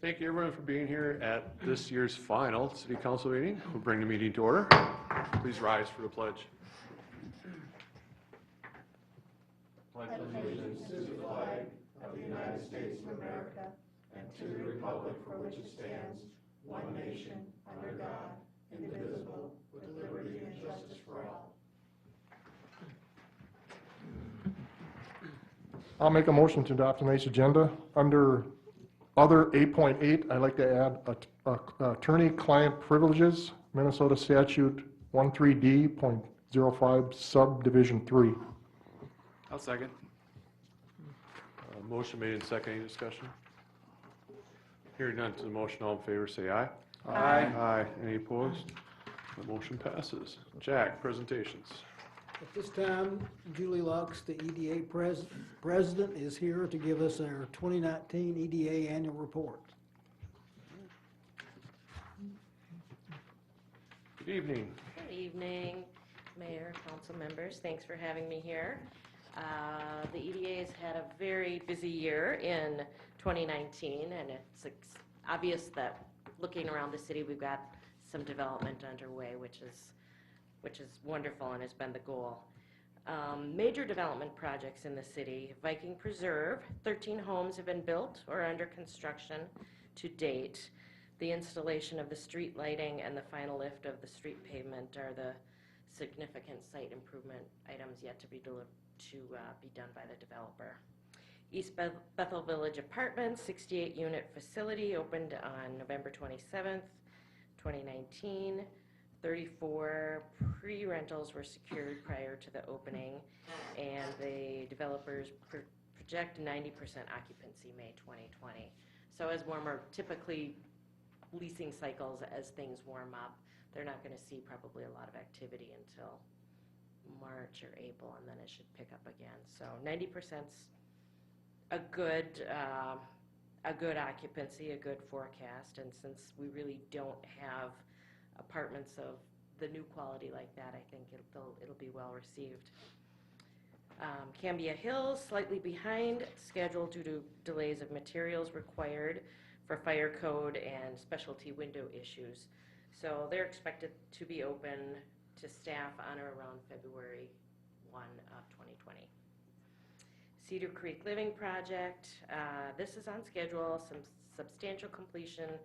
Thank you everyone for being here at this year's final City Council meeting. We'll bring the meeting to order. Please rise for the pledge. Pledge allegiance to the flag of the United States of America and to the republic for which it stands, one nation, under God, indivisible, with liberty and justice for all. I'll make a motion to adopt tonight's agenda. Under other 8.8, I'd like to add attorney-client privileges, Minnesota Statute 13D.05 Subdivision 3. I'll second. Motion made and second. Any discussion? Hearing none to the motion, all in favor say aye. Aye. Aye. Any opposed? The motion passes. Jack, presentations. At this time, Julie Lux, the EDA president, is here to give us our 2019 EDA annual report. Good evening. Good evening, Mayor, council members. Thanks for having me here. The EDA has had a very busy year in 2019, and it's obvious that looking around the city, we've got some development underway, which is wonderful and has been the goal. Major development projects in the city: Viking Preserve, 13 homes have been built or under construction to date. The installation of the street lighting and the final lift of the street pavement are the significant site improvement items yet to be done by the developer. East Bethel Village Apartments, 68-unit facility, opened on November 27th, 2019. 34 pre-rentals were secured prior to the opening, and the developers project 90% occupancy May 2020. So as warmer, typically leasing cycles, as things warm up, they're not going to see probably a lot of activity until March or April, and then it should pick up again. So 90%'s a good occupancy, a good forecast, and since we really don't have apartments of the new quality like that, I think it'll be well received. Cambia Hills, slightly behind schedule due to delays of materials required for fire code and specialty window issues. So they're expected to be open to staff on or around February 1 of 2020. Cedar Creek Living Project, this is on schedule, some substantial completion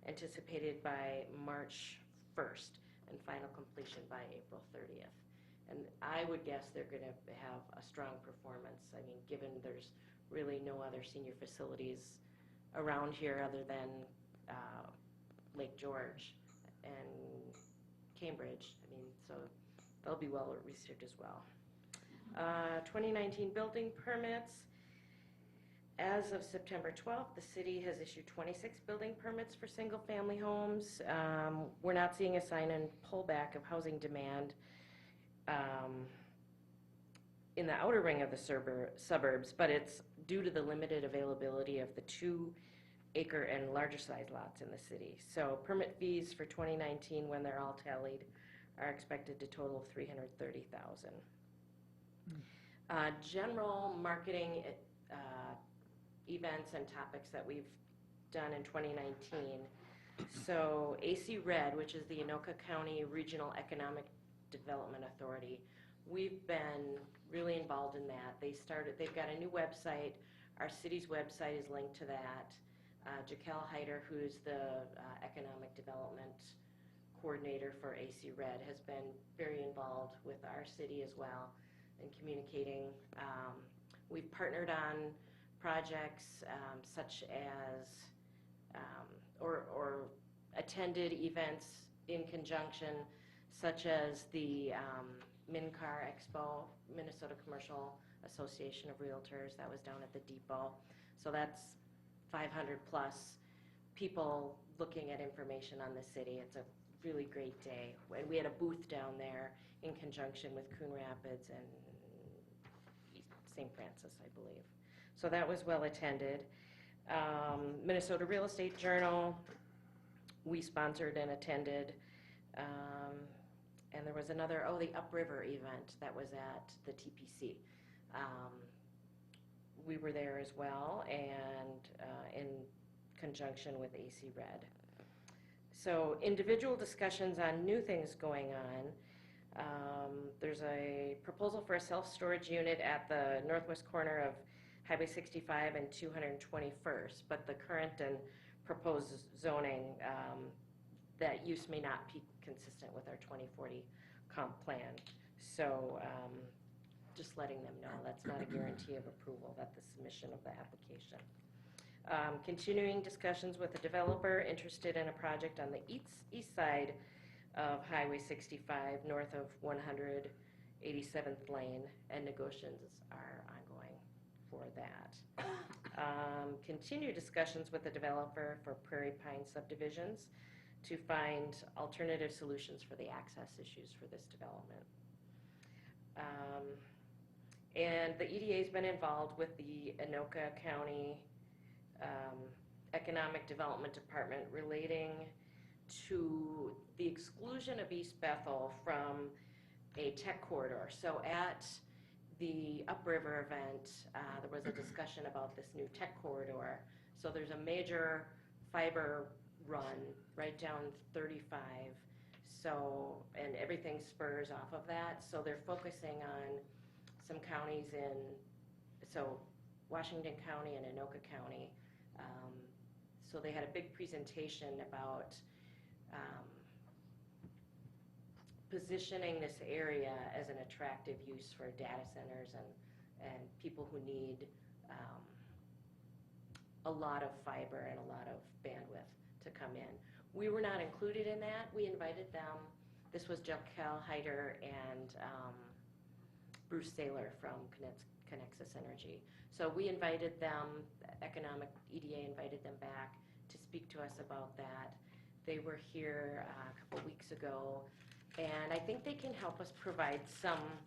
anticipated by March 1st and final completion by April 30th. And I would guess they're going to have a strong performance. I mean, given there's really no other senior facilities around here other than Lake George and Cambridge. I mean, so they'll be well received as well. 2019 building permits. As of September 12th, the city has issued 26 building permits for single-family homes. We're not seeing a sign and pullback of housing demand in the outer ring of the suburbs, but it's due to the limited availability of the 2-acre and larger size lots in the city. So permit fees for 2019, when they're all tallied, are expected to total $330,000. General marketing events and topics that we've done in 2019. So AC Red, which is the Anoka County Regional Economic Development Authority, we've been really involved in that. They've got a new website. Our city's website is linked to that. Jaquel Heider, who's the economic development coordinator for AC Red, has been very involved with our city as well in communicating. We've partnered on projects such as, or attended events in conjunction, such as the MinCar Expo, Minnesota Commercial Association of Realtors, that was down at the depot. So that's 500 plus people looking at information on the city. It's a really great day. And we had a booth down there in conjunction with Coon Rapids and St. Francis, I believe. So that was well attended. Minnesota Real Estate Journal, we sponsored and attended. And there was another, the Upriver event that was at the TPC. We were there as well, and in conjunction with AC Red. So individual discussions on new things going on. There's a proposal for a self-storage unit at the northwest corner of Highway 65 and 221st, but the current and proposed zoning, that use may not be consistent with our 2040 comp plan. So just letting them know that's not a guarantee of approval at the submission of the application. Continuing discussions with a developer interested in a project on the east side of Highway 65, north of 187th Lane, and negotiations are ongoing for that. Continue discussions with the developer for Prairie Pine subdivisions to find alternative solutions for the access issues for this development. And the EDA's been involved with the Anoka County Economic Development Department relating to the exclusion of East Bethel from a tech corridor. So at the Upriver event, there was a discussion about this new tech corridor. So there's a major fiber run right down 35. So, and everything spurs off of that. So they're focusing on some counties in, so Washington County and Anoka County. So they had a big presentation about positioning this area as an attractive use for data centers and people who need a lot of fiber and a lot of bandwidth to come in. We were not included in that. We invited them. This was Jaquel Heider and Bruce Saylor from Connexus Energy. So we invited them, Economic EDA invited them back to speak to us about that. They were here a couple weeks ago, and I think they can help us provide some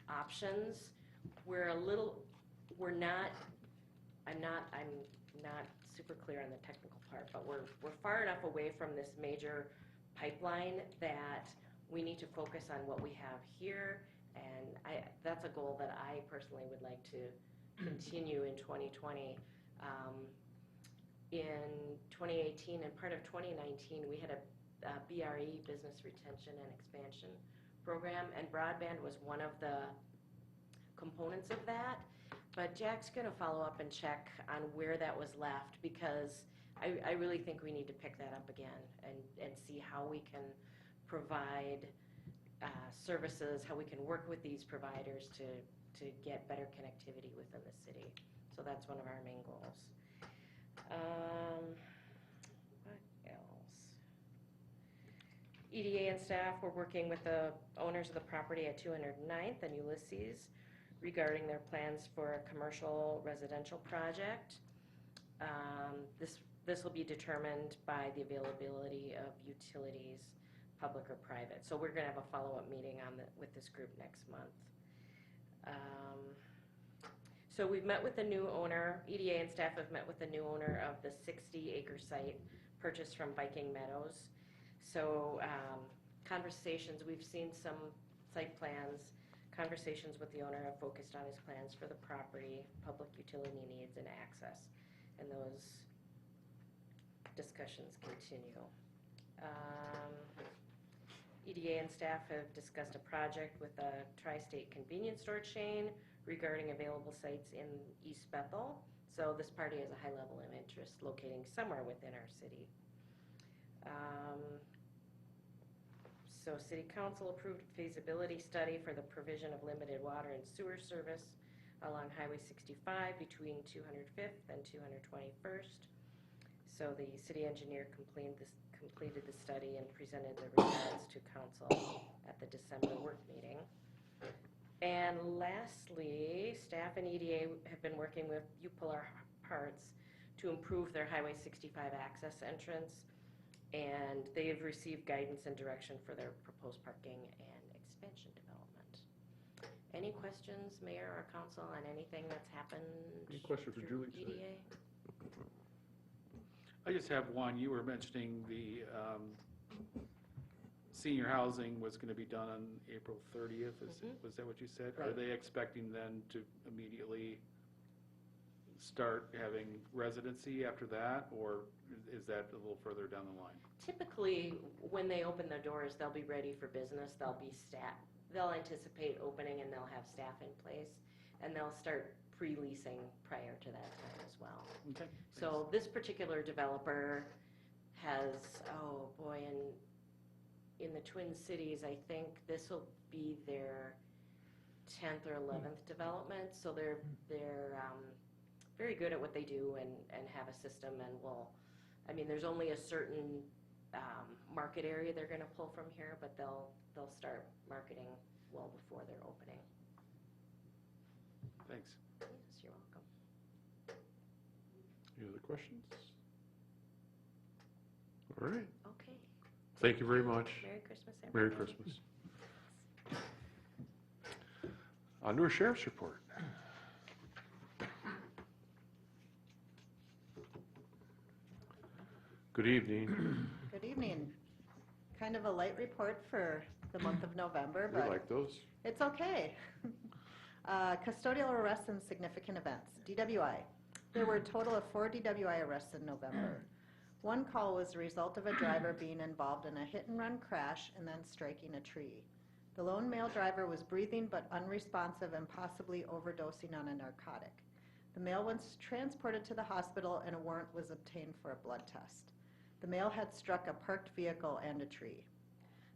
options. I'm not super clear on the technical part, but we're far enough away from this major pipeline that we need to focus on what we have here, and that's a goal that I personally would like to continue in 2020. In 2018 and part of 2019, we had a BRE, Business Retention and Expansion Program, and broadband was one of the components of that. But Jack's going to follow up and check on where that was left, because I really think we need to pick that up again and see how we can provide services, how we can work with these providers to get better connectivity within the city. So that's one of our main goals. What else? EDA and staff were working with the owners of the property at 209th and Ulysses regarding their plans for a commercial residential project. This will be determined by the availability of utilities, public or private. So we're going to have a follow-up meeting with this group next month. So we've met with the new owner. EDA and staff have met with the new owner of the 60-acre site purchased from Viking Meadows. So conversations, we've seen some site plans. Conversations with the owner have focused on his plans for the property, public utility needs, and access. And those discussions continue. EDA and staff have discussed a project with a tri-state convenience store chain regarding available sites in East Bethel. So this party has a high level of interest locating somewhere within our city. So City Council approved a feasibility study for the provision of limited water and sewer service along Highway 65 between 205th and 221st. So the city engineer completed the study and presented the results to council at the December work meeting. And lastly, staff and EDA have been working with You Pull Our Hearts to improve their Highway 65 access entrance, and they have received guidance and direction for their proposed parking and expansion development. Any questions, Mayor or Council, on anything that's happened? Any question for through Julie today? EDA? I just have one. You were mentioning the senior housing was going to be done on April 30th. Was that what you said? Right. Are they expecting then to immediately start having residency after that, or is that a little further down the line? Typically, when they open their doors, they'll be ready for business, they'll be they'll anticipate opening and they'll have staff in place, and they'll start pre-leasing prior to that time as well. Okay. So this particular developer has, oh boy, in the Twin Cities, I think this will be their 10th or 11th development, so they're very good at what they do and have a system, and there's only a certain market area they're going to pull from here, but they'll start marketing well before their opening. Thanks. Yes, you're welcome. Any other questions? All right. Okay. Thank you very much. Merry Christmas, Merry everybody. Christmas. On to our sheriff's report. Good evening. Good evening. Kind of a light report for the month of November, We but like those. it's okay. Custodial arrests and significant events, DWI. There were a total of 4 DWI arrests in November. One call was the result of a driver being involved in a hit-and-run crash and then striking a tree. The lone male driver was breathing but unresponsive and possibly overdosing on a narcotic. The male was transported to the hospital and a warrant was obtained for a blood test. The male had struck a parked vehicle and a tree.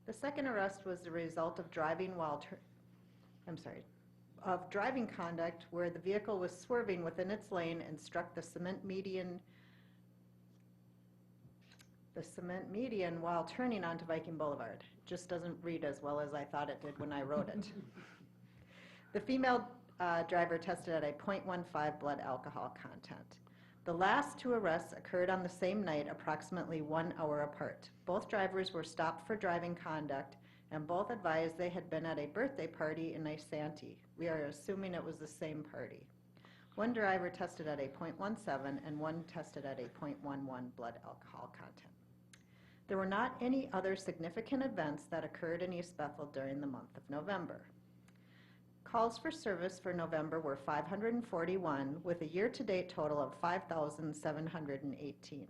The second arrest was the result of driving driving conduct where the vehicle was swerving within its lane and struck the cement median while turning onto Viking Boulevard. Just doesn't read as well as I thought it did when I wrote it. The female driver tested at a 0.15 blood alcohol content. The last 2 arrests occurred on the same night, approximately 1 hour apart. Both drivers were stopped for driving conduct, and both advised they had been at a birthday party in Isanti. We are assuming it was the same party. One driver tested at a 0.17 and one tested at a 0.11 blood alcohol content. There were not any other significant events that occurred in East Bethel during the month of November. Calls for service for November were 541, with a year-to-date total of 5,718.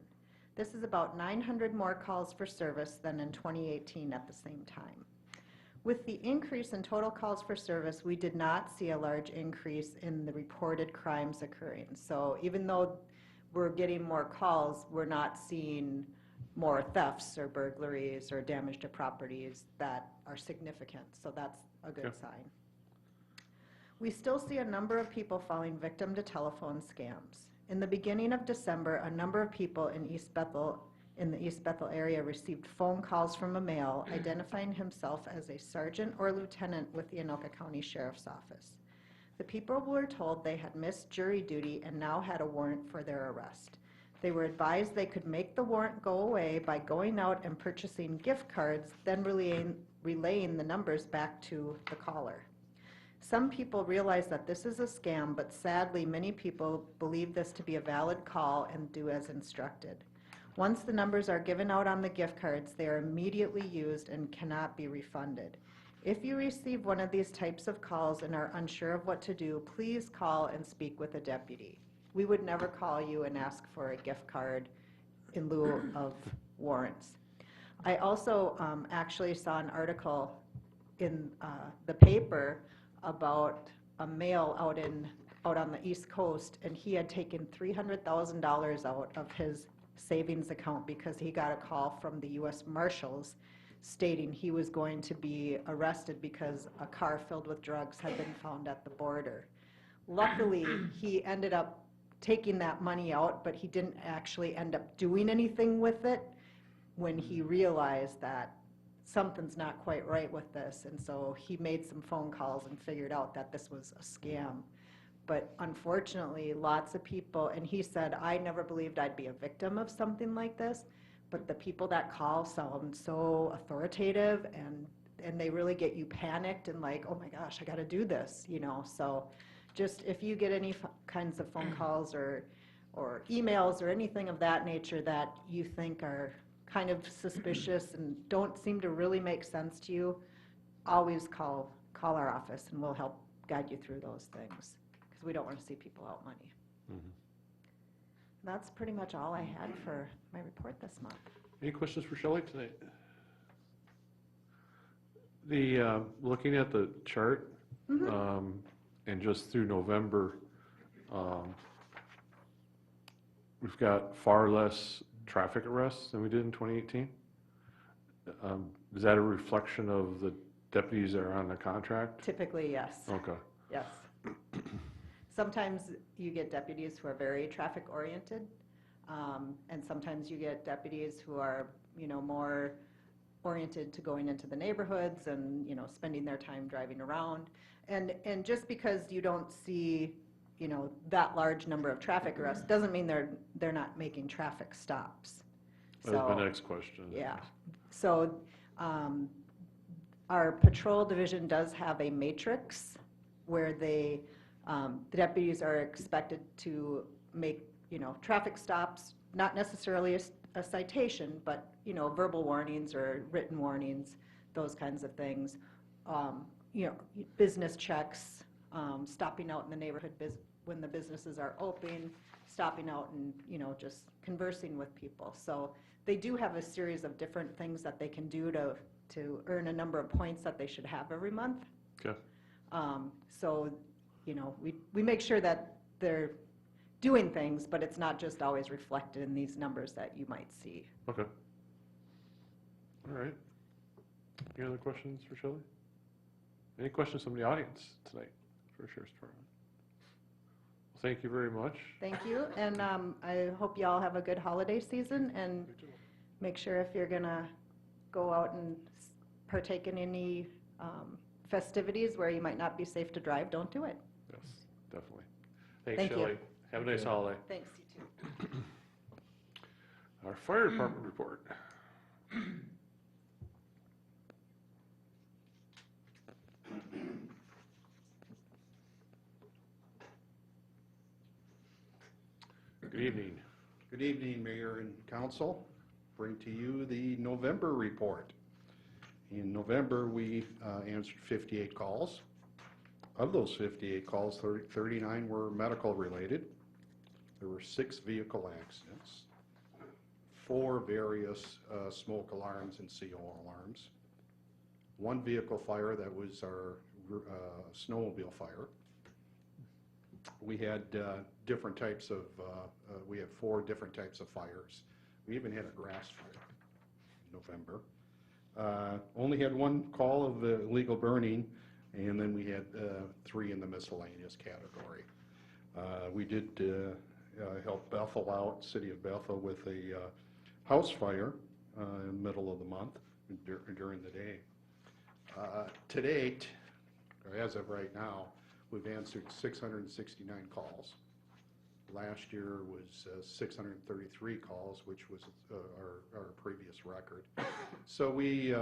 This is about 900 more calls for service than in 2018 at the same time. With the increase in total calls for service, we did not see a large increase in the reported crimes occurring. So even though we're getting more calls, we're not seeing more thefts or burglaries or damage to properties that are significant. So that's a good sign. We still see a number of people falling victim to telephone scams. In the beginning of December, a number of people in the East Bethel area received phone calls from a male identifying himself as a sergeant or lieutenant with the Anoka County Sheriff's Office. The people were told they had missed jury duty and now had a warrant for their arrest. They were advised they could make the warrant go away by going out and purchasing gift cards, then relaying the numbers back to the caller. Some people realize that this is a scam, but sadly, many people believe this to be a valid call and do as instructed. Once the numbers are given out on the gift cards, they are immediately used and cannot be refunded. If you receive one of these types of calls and are unsure of what to do, please call and speak with a deputy. We would never call you and ask for a gift card in lieu of warrants. I also actually saw an article in the paper about a male out on the East Coast, and he had taken $300,000 out of his savings account because he got a call from the U.S. Marshals stating he was going to be arrested because a car filled with drugs had been found at the border. Luckily, he ended up taking that money out, but he didn't actually end up doing anything with it when he realized that something's not quite right with this, and so he made some phone calls and figured out that this was a scam. But unfortunately, lots of people, and he said, I never believed I'd be a victim of something like this, but the people that call sound so authoritative, and they really get you panicked and like, oh my gosh, I gotta do this, you know. So just if you get any kinds of phone calls or emails or anything of that nature that you think are kind of suspicious and don't seem to really make sense to you, always call our office and we'll help guide you through those things, because we don't want to see people out money. Mhm. That's pretty much all I had for my report this month. Any questions for Shelley tonight? Looking at the chart, and just through November, we've got far less traffic arrests than we did in 2018. Is that a reflection of the deputies that are on the contract? Typically, yes. Okay. Yes. Sometimes you get deputies who are very traffic oriented, and sometimes you get deputies who are, more oriented to going into the neighborhoods and, spending their time driving around. And just because you don't see, that large number of traffic arrests doesn't mean they're not making traffic stops. That was my next question. Yeah. So our patrol division does have a matrix where the deputies are expected to make, traffic stops, not necessarily a citation, but, verbal warnings or written warnings, those kinds of things. Business checks, stopping out in the neighborhood when the businesses are open, stopping out and, just conversing with people. So they do have a series of different things that they can do to earn a number of points that they should have every month. Okay. So, we make sure that they're doing things, but it's not just always reflected in these numbers that you might see. Okay. All right. Any other questions for Shelley? Any questions from the audience tonight for Sheriff's Department? Well, thank you very much. Thank you, and I hope you all have a good holiday season, and make sure if you're gonna go out and partake in any festivities where you might not be safe to drive, don't do it. Yes, definitely. Thanks, Thank you. Shelley. Have a nice holiday. Thanks, you too. Our fire department report. Good evening. Good evening, Mayor and Council. Bring to you the November report. In November, we answered 58 calls. Of those 58 calls, 39 were medical related. There were 6 vehicle accidents, 4 various smoke alarms and CO alarms, 1 vehicle fire that was our snowmobile fire. We had different types of, we had 4 different types of fires. We even had a grass fire in November. Only had 1 call of illegal burning, and then we had 3 in the miscellaneous category. We did help Bethel out, City of Bethel, with a house fire in the middle of the month during the day. To date, or as of right now, we've answered 669 calls. Last year was 633 calls, which was our previous record. So we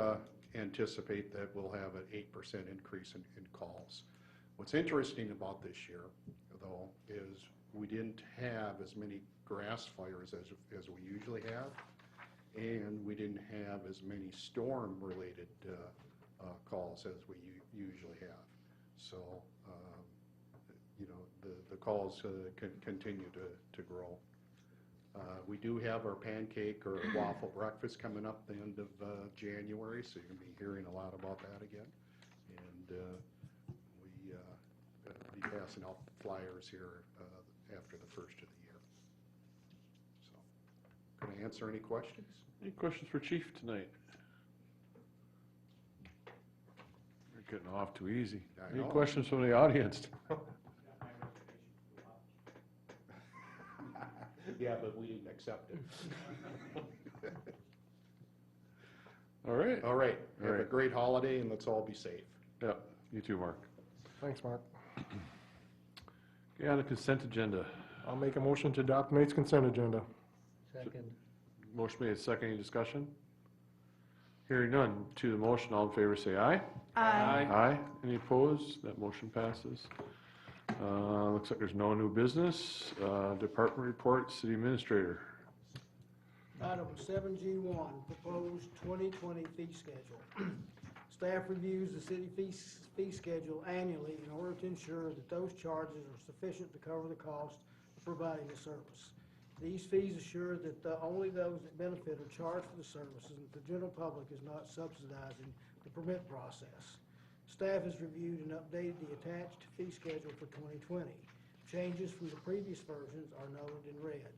anticipate that we'll have an 8% increase in calls. What's interesting about this year, though, is we didn't have as many grass fires as we usually have, and we didn't have as many storm-related calls as we usually have. So, the calls continue to grow. We do have our pancake or waffle breakfast coming up the end of January, so you're going to be hearing a lot about that again. And we'll be passing out flyers here after the first of the year. So, can I answer any questions? Any questions for Chief tonight? We're getting off too easy. I Any know. questions from the audience? Yeah, but we didn't accept it. All right. All right, have a right. great holiday, and let's all be safe. Yeah, you too, Mark. Thanks, Mark. Okay, on the consent agenda. I'll make a motion to adopt tonight's consent agenda. Second. Motion made, second, any discussion? Hearing none, to the motion, all in favor say aye. Aye. Aye. Any opposed? That motion passes. Looks like there's no new business. Department report, city administrator. Item 7G1, proposed 2020 fee schedule. Staff reviews the city fee schedule annually in order to ensure that those charges are sufficient to cover the cost of providing the service. These fees assure that only those that benefit are charged for the services, and that the general public is not subsidizing the permit process. Staff has reviewed and updated the attached fee schedule for 2020. Changes from the previous versions are noted in red.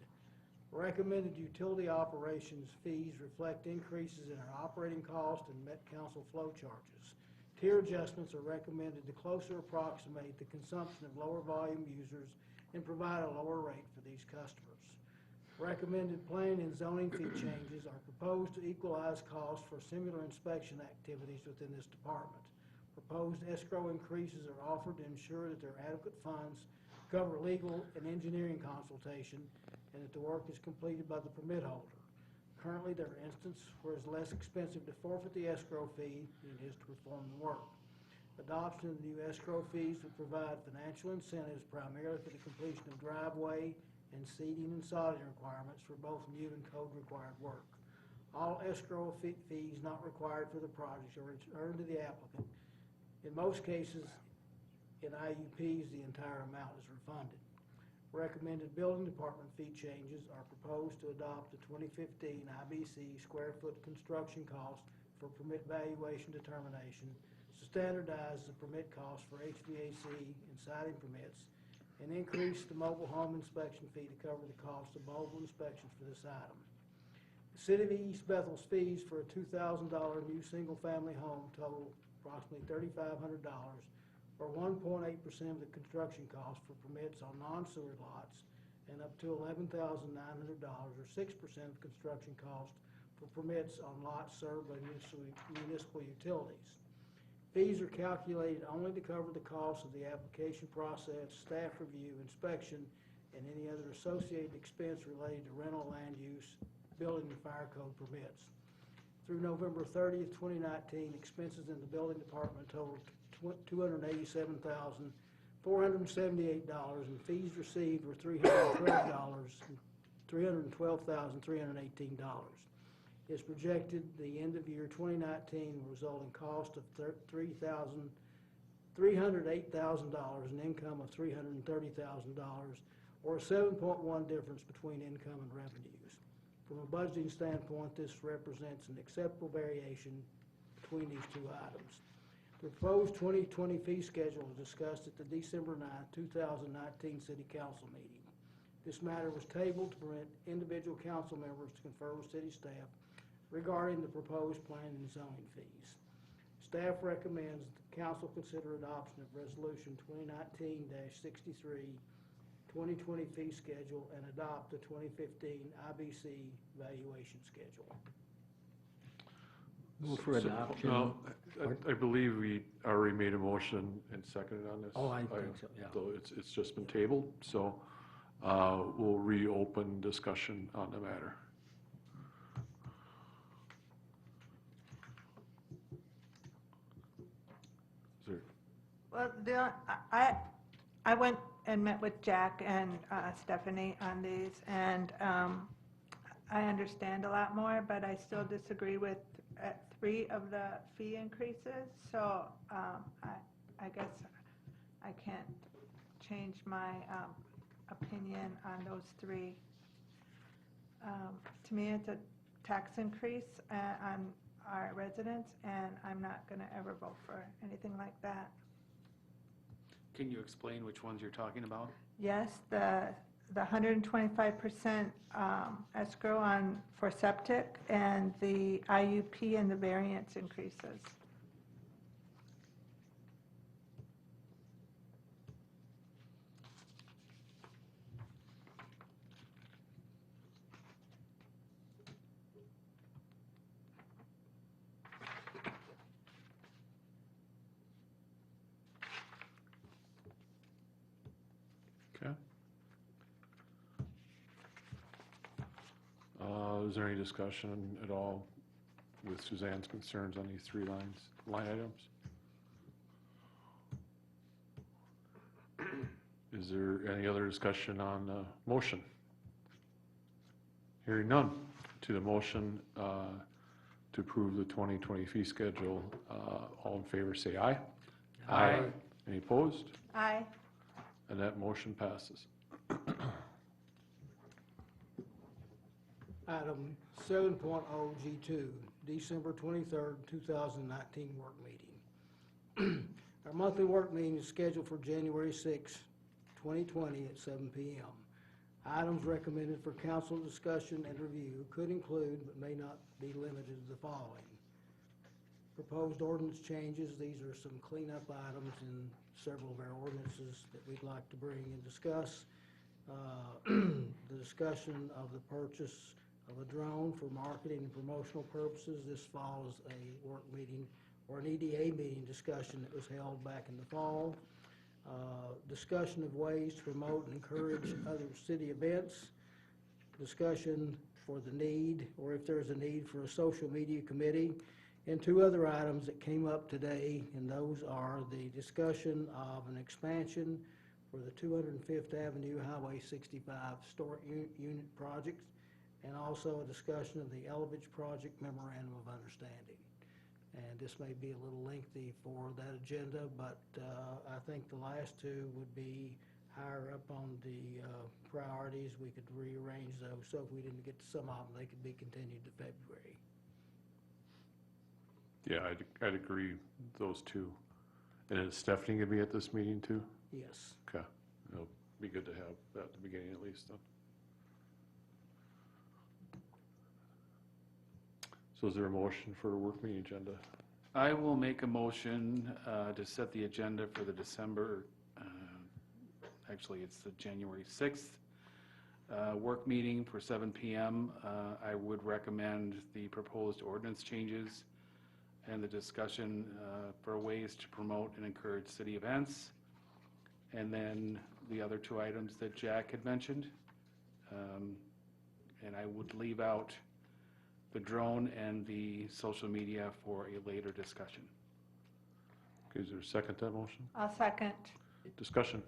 Recommended utility operations fees reflect increases in our operating cost and Met Council flow charges. Tier adjustments are recommended to closer approximate the consumption of lower volume users and provide a lower rate for these customers. Recommended planning and zoning fee changes are proposed to equalize costs for similar inspection activities within this department. Proposed escrow increases are offered to ensure that there are adequate funds to cover legal and engineering consultation and that the work is completed by the permit holder. Currently, there are instances where it's less expensive to forfeit the escrow fee than it is to perform the work. Adoption of the new escrow fees would provide financial incentives primarily for the completion of driveway and seeding and sodding requirements for both new and code-required work. All escrow fees not required for the project are returned to the applicant. In most cases, in IUPs, the entire amount is refunded. Recommended building department fee changes are proposed to adopt the 2015 IBC square foot construction cost for permit valuation determination, to standardize the permit cost for HVAC and siding permits, and increase the mobile home inspection fee to cover the cost of mobile inspections for this item. The City of East Bethel's fees for a $2,000 new single-family home total approximately $3,500, or 1.8% of the construction cost for permits on non-sewer lots, and up to $11,900, or 6% of construction cost for permits on lots served by municipal utilities. Fees are calculated only to cover the cost of the application process, staff review, inspection, and any other associated expense related to rental land use, building and fire code permits. Through November 30th, 2019, expenses in the building department totaled $287,478, and fees received were $312,318. It's projected the end of year 2019 will result in cost of $308,000 and income of $330,000, or a 7.1 difference between income and revenues. From a budgeting standpoint, this represents an acceptable variation between these two items. The proposed 2020 fee schedule was discussed at the December 9, 2019 City Council meeting. This matter was tabled to permit individual council members to confer with city staff regarding the proposed planning and zoning fees. Staff recommends that the council consider adoption of Resolution 2019-63, 2020 fee schedule, and adopt the 2015 IBC valuation schedule. Move for adoption. No, I believe we already made a motion and seconded on this. Oh, I think so, yeah. So it's just been tabled, so we'll reopen discussion on the matter. Is there, Well, I went and met with Jack and Stephanie on these, and I understand a lot more, but I still disagree with 3 of the fee increases, so I guess I can't change my opinion on those 3. To me, it's a tax increase on our residents, and I'm not going to ever vote for anything like that. Can you explain which ones you're talking about? Yes, the 125% escrow for septic, and the IUP and the variance increases. okay. Is there any discussion at all with Suzanne's concerns on these 3 line items? Is there any other discussion on the motion? Hearing none. To the motion to approve the 2020 fee schedule, all in favor say aye. Aye. Any opposed? Aye. And that motion passes. Item 7.0 G2, December 23rd, 2019 work meeting. Our monthly work meeting is scheduled for January 6, 2020 at 7 p.m. Items recommended for council discussion and review could include, but may not be limited to the following. Proposed ordinance changes. These are some cleanup items in several of our ordinances that we'd like to bring and discuss. The discussion of the purchase of a drone for marketing and promotional purposes. This follows a work meeting or an EDA meeting discussion that was held back in the fall. Discussion of ways to promote and encourage other city events. Discussion for the need, or if there's a need, for a social media committee. And two other items that came up today, and those are the discussion of an expansion for the 205th Avenue Highway 65 Storage Unit project, and also a discussion of the Elevage Project Memorandum of Understanding. And this may be a little lengthy for that agenda, but I think the last two would be higher up on the priorities. We could rearrange those, so if we didn't get to some of them, they could be continued to February. Yeah, I'd agree, those two. And is Stephanie going to be at this meeting too? Yes. Okay, it'll be good to have that at the beginning at least then. So is there a motion for a work meeting agenda? I will make a motion to set the agenda for the December, actually it's the January 6th work meeting for 7 p.m. I would recommend the proposed ordinance changes and the discussion for ways to promote and encourage city events. And then the other two items that Jack had mentioned. And I would leave out the drone and the social media for a later discussion. Okay, is there a second to that motion? I'll second. Discussion.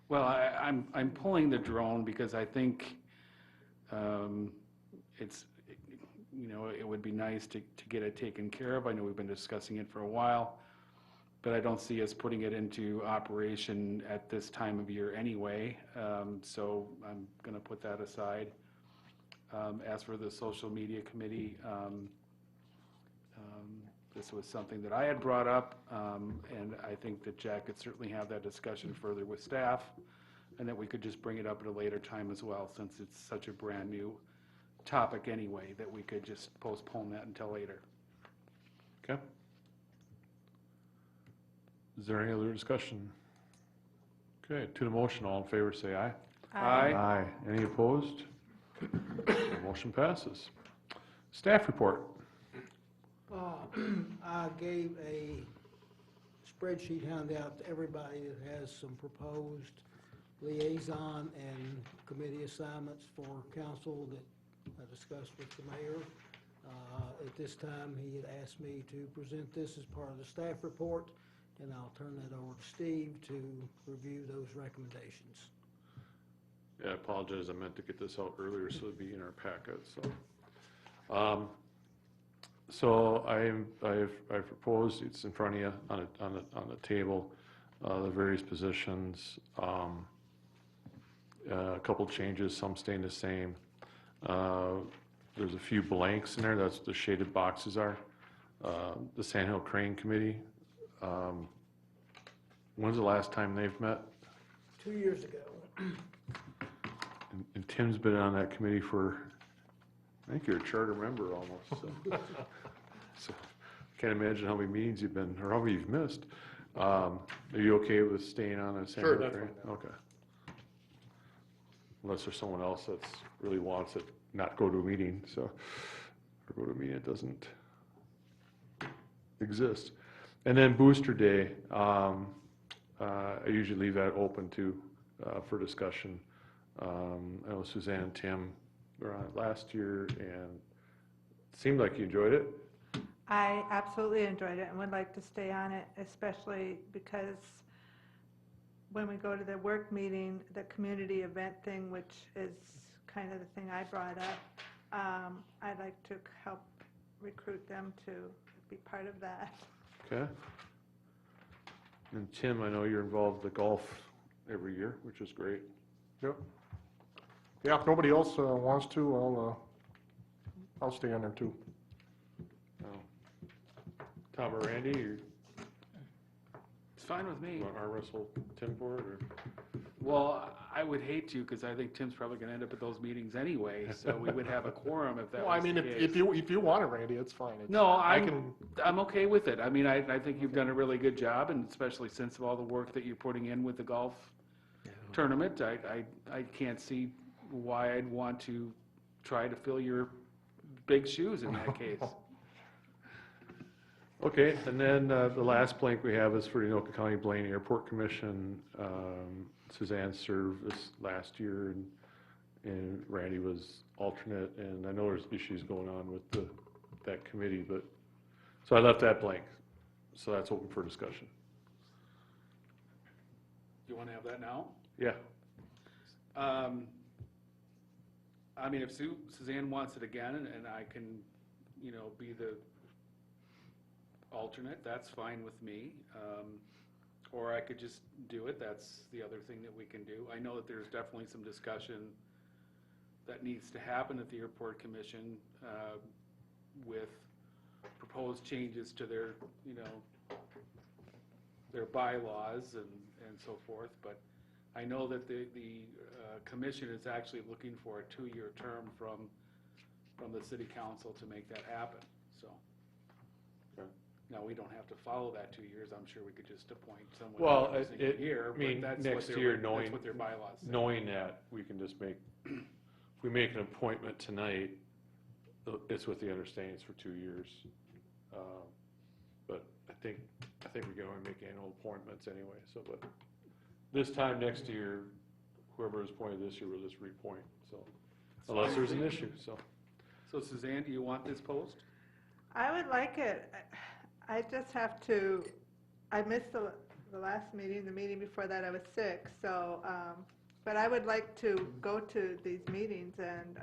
Well, I'm pulling the drone because I think it's, you know, it would be nice to get it taken care of. I know we've been discussing it for a while, but I don't see us putting it into operation at this time of year anyway. So I'm going to put that aside. As for the social media committee, this was something that I had brought up, and I think that Jack could certainly have that discussion further with staff, and that we could just bring it up at a later time as well, since it's such a brand new topic anyway, that we could just postpone that until later. Okay. Is there any other discussion? Okay, to the motion, all in favor say aye. Aye. Aye. Any opposed? Motion passes. Staff report. I gave a spreadsheet handout to everybody that has some proposed liaison and committee assignments for council that I discussed with the mayor. At this time, he had asked me to present this as part of the staff report, and I'll turn that over to Steve to review those recommendations. Yeah, I apologize, I meant to get this out earlier so it'd be in our packet, so. So I've proposed, it's in front of you on the table, the various positions, a couple changes, some staying the same. There's a few blanks in there, that's what the shaded boxes are. The Sand Hill Crane Committee, when's the last time they've met? 2 years ago. And Tim's been on that committee for, I think you're a charter member almost, so. So, can't imagine how many meetings you've been, or how many you've missed. Are you okay with staying on the Sand Hill Sure, that's Crane? Okay. Unless there's someone else that's really wants it, not go to a meeting, so, or go to a meeting that doesn't exist. And then Booster Day, I usually leave that open to, for discussion. I know Suzanne and Tim were on it last year, and it seemed like you enjoyed it. I absolutely enjoyed it and would like to stay on it, especially because when we go to the work meeting, the community event thing, which is kind of the thing I brought up, I'd like to help recruit them to be part of that. Okay. And Tim, I know you're involved with the golf every year, which is great. Yep. Yeah, if nobody else wants to, I'll stay on there too. No. Tom or Randy, you It's fine with me. want to arm wrestle Tim for it, or? Well, I would hate to, because I think Tim's probably going to end up at those meetings anyway, so we would have a quorum if that Well, I was the mean, case. if you want it, Randy, it's fine. It's- No, I can, I'm okay with it. I mean, I think you've done a really good job, and especially since of all the work that you're putting in with the golf tournament, I can't see why I'd want to try to fill your big shoes in that case. Okay, and then the last blank we have is for the Anoka County Blaine Airport Commission. Suzanne served this last year, and Randy was alternate, and I know there's issues going on with that committee, but, so I left that blank. So that's open for discussion. You want to have that now? Yeah, I mean, if Suzanne wants it again, and I can, be the alternate, that's fine with me. Or I could just do it, that's the other thing that we can do. I know that there's definitely some discussion that needs to happen at the Airport Commission with proposed changes to their, their bylaws and so forth, but I know that the commission is actually looking for a 2-year term from the city council to make that happen, so. Okay. Now, we don't have to follow that 2 years, I'm sure we could just appoint someone Well, every single year, I mean, but that's next what year, that's knowing- what their bylaws say. knowing that, we can just make, if we make an appointment tonight, it's with the understanding it's for 2 years. But I think we can only make annual appointments anyway, so, but this time next year, whoever is appointed this year will just reappoint, so, unless there's an issue, so. So Suzanne, do you want this post? I would like it. I just have to, I missed the last meeting, the meeting before that I was sick, so, but I would like to go to these meetings and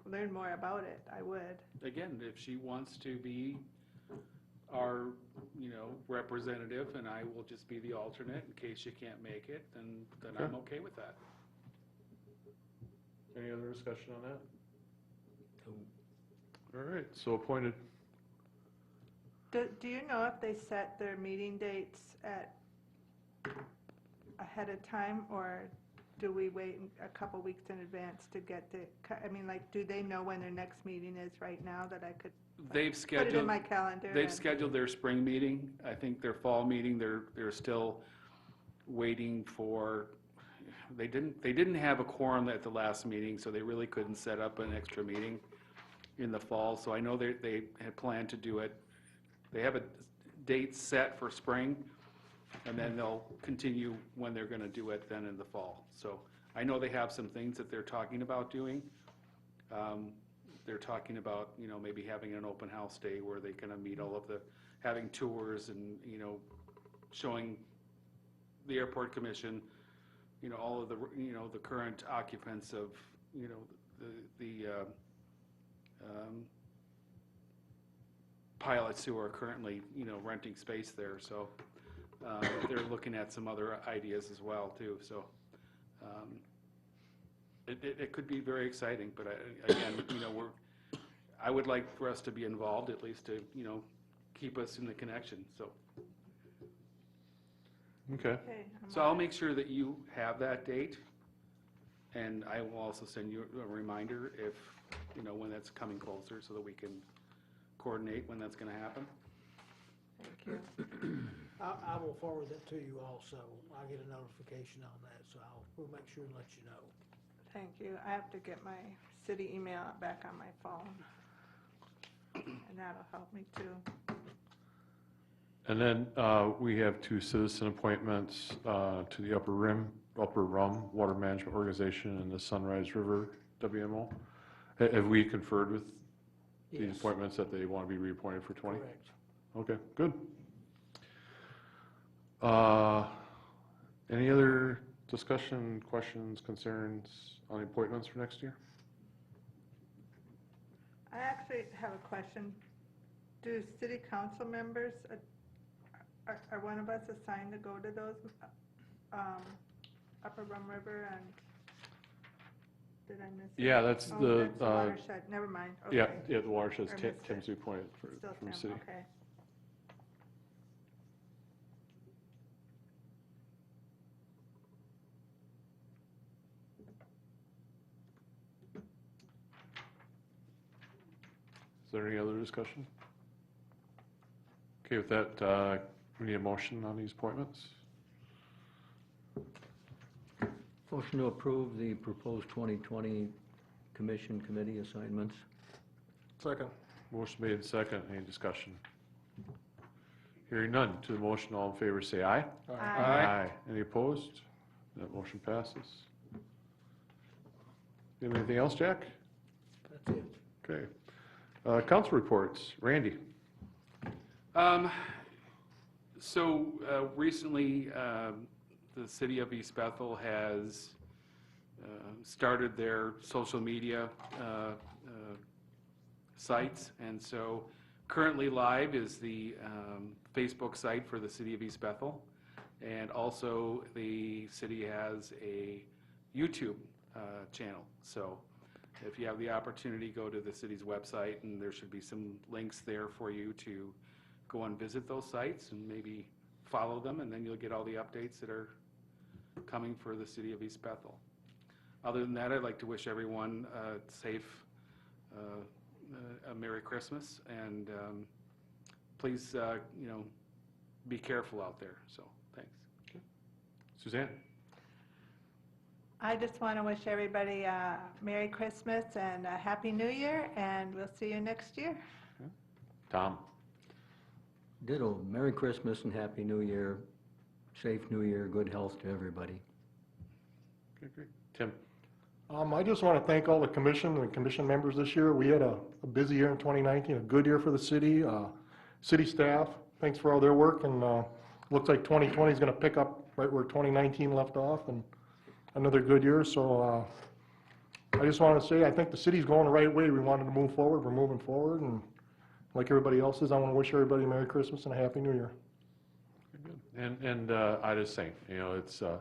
learn more about it. I would. Again, if she wants to be our, representative, and I will just be the alternate in case you can't make it, then I'm okay with that. Any other discussion on that? All right, so appointed. Do you know if they set their meeting dates ahead of time, or do we wait a couple weeks in advance to get do they know when their next meeting is right now that I could They've put it scheduled. in my calendar? They've and- scheduled their spring meeting. I think their fall meeting, they're still waiting for, they didn't have a quorum at the last meeting, so they really couldn't set up an extra meeting in the fall. So I know they had planned to do it. They have a date set for spring, and then they'll continue when they're gonna do it then in the fall. So I know they have some things that they're talking about doing. They're talking about, maybe having an open house day where they kind of meet all of having tours and, showing the airport commission, all of the, the current occupants of, the pilots who are currently, renting space there. So they're looking at some other ideas as well, too. So it could be very exciting, but again, I would like for us to be involved, at least to, keep us in the connection, so. Okay. Okay, So I'll make sure that you have that date, and I will also send you a reminder if, when that's coming closer, so that we can coordinate when that's gonna happen. Thank you. I will forward that to you also. I'll get a notification on that, so we'll make sure and let you know. Thank you. I have to get my city email back on my phone, and that'll help me too. And then we have 2 citizen appointments to the Upper Rum Water Management Organization and the Sunrise River WMO. Have we conferred with these Yes. appointments that they want to be reappointed for 20? Correct. Okay, good. Any other discussion, questions, concerns on the appointments for next year? I actually have a question. Do city council members, are one of us assigned to go to those Upper Rum River and Did I miss it? Yeah, that's Oh, the, that's the watershed, never mind, okay. yeah, the watershed's I missed Tim's it. appointed Still from the Tim, city. okay. Is there any other discussion? Okay, with that, we need a motion on these appointments. Motion to approve the proposed 2020 commission committee assignments. Second. Motion made second. Any discussion? Hearing none. To the motion, all in favor say aye. Aye. Any opposed? That motion passes. You have anything else, Jack? That's it. Okay. Council reports. Randy? Recently, the city of East Bethel has started their social media sites, and so currently live is the Facebook site for the city of East Bethel, and also the city has a YouTube channel. So if you have the opportunity, go to the city's website, and there should be some links there for you to go and visit those sites and maybe follow them, and then you'll get all the updates that are coming for the city of East Bethel. Other than that, I'd like to wish everyone a safe, a Merry Christmas, and please, be careful out there. So, thanks. Suzanne? I just want to wish everybody a Merry Christmas and a Happy New Year, and we'll see you next year. Tom? Ditto, Merry Christmas and Happy New Year, safe New Year, good health to everybody. Okay, great. Tim? I just want to thank all the commission and commission members this year. We had a busy year in 2019, a good year for the city. City staff, thanks for all their work, and looks like 2020 is going to pick up right where 2019 left off, and another good year. So I just want to say I think the city's going the right way. We wanted to move forward. We're moving forward, and like everybody else is, I want to wish everybody a Merry Christmas and a Happy New Year. And I just think, it's, I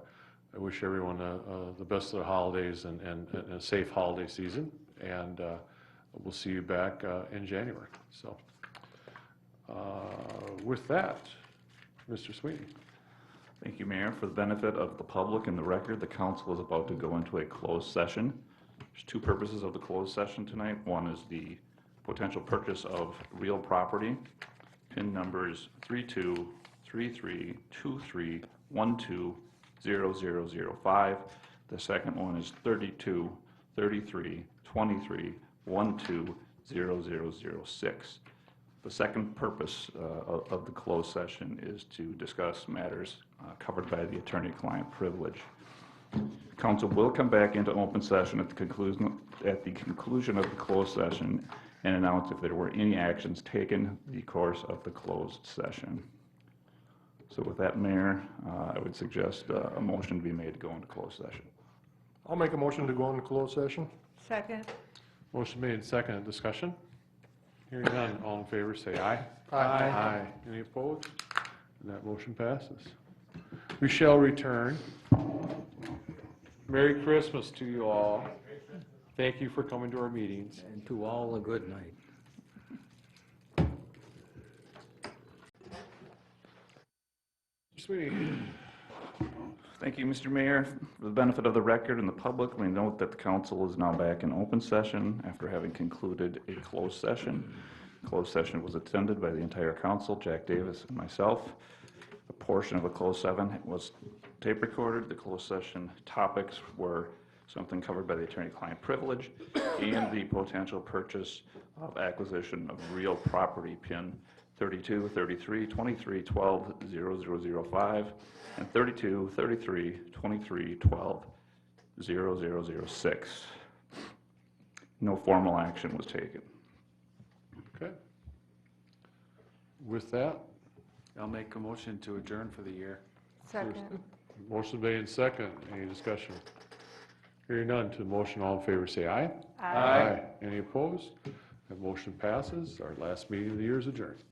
wish everyone the best of the holidays and a safe holiday season, and we'll see you back in January. So with that, Mr. Sweeney. Thank you, Mayor. For the benefit of the public and the record, the council is about to go into a closed session. There's two purposes of the closed session tonight. One is the potential purchase of real property, PIN numbers 323323120005. The second one is 323323120006. The second purpose of the closed session is to discuss matters covered by the attorney-client privilege. Council will come back into open session at the conclusion of the closed session and announce if there were any actions taken in the course of the closed session. So with that, Mayor, I would suggest a motion to be made to go into closed session. I'll make a motion to go into closed session. Second. Motion made, second. Discussion? Hearing none, all in favor say aye. Aye. Any opposed? And that motion passes. We shall return. Merry Christmas to you all. Thank you for coming to our meetings. And to all a good night. Sweeney. Thank you, Mr. Mayor. For the benefit of the record and the public, we note that the council is now back in open session after having concluded a closed session. Closed session was attended by the entire council, Jack Davis and myself. A portion of the closed session was tape recorded. The closed session topics were something covered by the attorney-client privilege and the potential purchase of acquisition of real property, PIN 323323120005 and 323323120006. No formal action was taken. Okay. With that, I'll make a motion to adjourn for the year. Second. motion made and second. Any discussion? Hearing none, to the motion, all in favor say aye. Aye. Any opposed? That motion passes. Our last meeting of the year is adjourned.